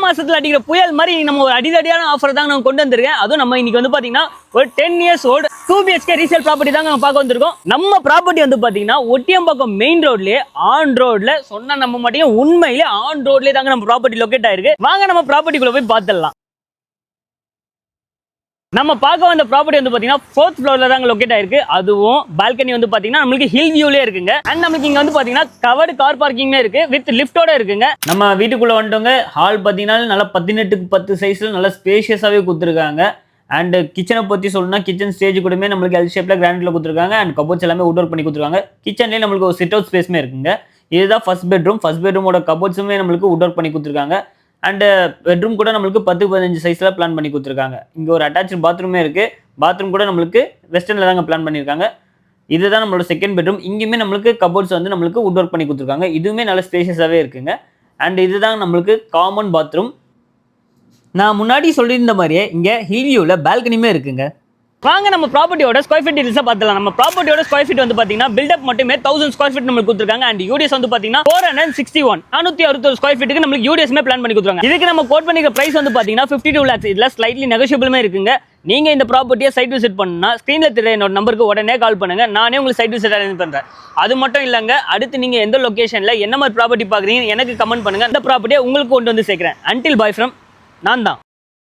மாசத்துல அடிக்கிற புயல் மாதிரி நம்ம ஒரு அடிதடியான ஆஃபர் தான் நம்ம கொண்டு வந்திருக்கேன். அதுவும் நம்ம இன்னைக்கு வந்து பாத்தீங்கன்னா ஒரு 10 years old 2 BHK resale property தான் நம்ம பார்க்க வந்திருக்கோம். நம்ம ப்ராப்பர்ட்டி வந்து பாத்தீங்கன்னா ஒட்டியம்பாக்கம் மெயின் ரோட்லயே ஆன் ரோட்ல சொன்னா நம்ம மட்டும் உண்மையிலே ஆன் ரோட்லயே தாங்க நம்ம ப்ராப்பர்ட்டி லொகேட் ஆயிருக்கு. வாங்க நம்ம ப்ராப்பர்ட்டிக்குள்ள போய் பார்த்துடலாம். நம்ம பார்க்க வந்த ப்ராப்பர்ட்டி வந்து பாத்தீங்கன்னா 4th ஃப்ளோர்ல தான் லொகேட் ஆயிருக்கு. அதுவும் பால்கனி வந்து பாத்தீங்கன்னா நமக்கு ஹில் வியூலயே இருக்குங்க. அண்ட் நமக்கு இங்க வந்து பாத்தீங்கன்னா கவர்டு கார் பார்க்கிங்மே இருக்கு, வித் லிஃப்டோட இருக்குங்க. நம்ம வீட்டுக்குள்ள வந்துட்டோங்க. ஹால் பாத்தீங்கன்னா நல்லா 18க்கு 10 சைஸ்ல நல்லா ஸ்பேஷியஸாவே கொடுத்துருக்காங்க. அண்ட் கிச்சனை பத்தி சொல்லணும்னா கிச்சன் ஸ்டேஜ் கூடமே நம்மளுக்கு எல் ஷேப்ல கிரானைட்ல கொடுத்துருக்காங்க. அண்ட் கபோர்ட்ஸ் எல்லாமே வுட் ஒர்க் பண்ணி கொடுத்துருக்காங்க. கிச்சன்லயே நம்மளுக்கு ஒரு சிட் அவுட் ஸ்பேஸ்மே இருக்குங்க. இதுதான் ஃபர்ஸ்ட் பெட்ரூம். ஃபர்ஸ்ட் பெட்ரூமோட கபோர்ட்ஸுமே நம்மளுக்கு வுட் ஒர்க் பண்ணி கொடுத்துருக்காங்க. அண்ட் பெட்ரூம் கூட நம்மளுக்கு 10-15 சைஸ்ல பிளான் பண்ணி கொடுத்துருக்காங்க. இங்க ஒரு அட்டாச்சு பாத்ரூமே இருக்கு. பாத்ரூம் கூட நம்மளுக்கு வெஸ்டர்ன்ல தாங்க பிளான் பண்ணியிருக்காங்க. இதுதான் நம்மளோட செகண்ட் பெட்ரூம். இங்கேயுமே நம்மளுக்கு கபோர்ட்ஸ் வந்து நம்மளுக்கு வுட் ஒர்க் பண்ணி கொடுத்துருக்காங்க. இதுவுமே நல்ல ஸ்பேஷியஸாவே இருக்குங்க. அண்ட் இதுதான் நம்மளுக்கு காமன் பாத்ரூம். நான் முன்னாடி சொல்லியிருந்த மாதிரியே இங்க ஹில் வியூல பால்கனியுமே இருக்குங்க. வாங்க நம்ம ப்ராப்பர்ட்டியோட ஸ்கொயர் ஃபீட் டீடைல்ஸா பார்த்துலாம். நம்ம ப்ராப்பர்ட்டியோட ஸ்கொயர் ஃபீட் வந்து பாத்தீங்கன்னா பில்டப் மட்டுமே 1000 ஸ்கொயர் ஃபீட் நமக்கு கொடுத்துருக்காங்க. அண்ட் யூடிஎஸ் வந்து பாத்தீங்கன்னா 461 461 ஸ்கொயர் ஃபீட்டுக்கு நமக்கு யூடிஎஸ்மே பிளான் பண்ணி கொடுத்துருக்காங்க. இதுக்கு நம்ம கோட் பண்ணிக்கிற பிரைஸ் வந்து பாத்தீங்கன்னா 52 lakhs. இதுல ஸ்லைட்லி நெகோஷியபிளுமே இருக்குங்க. நீங்க இந்த ப்ராப்பர்ட்டியை சைட் விசிட் பண்ணா ஸ்கிரீன்ல தெரிய என்னோட நம்பருக்கு உடனே கால் பண்ணுங்க. நானே உங்களுக்கு சைட் விசிட் அரேஞ்ச் பண்றேன். அது மட்டும் இல்லங்க, அடுத்து நீங்க எந்த லொகேஷன்ல என்ன மாதிரி ப்ராப்பர்ட்டி பாக்குறீங்க எனக்கு கமெண்ட் பண்ணுங்க. இந்த ப்ராப்பர்ட்டியை உங்களுக்கு கொண்டு வந்து சேர்க்கிறேன். அன்டில் பாய் ஃப்ரம் நான் தான்.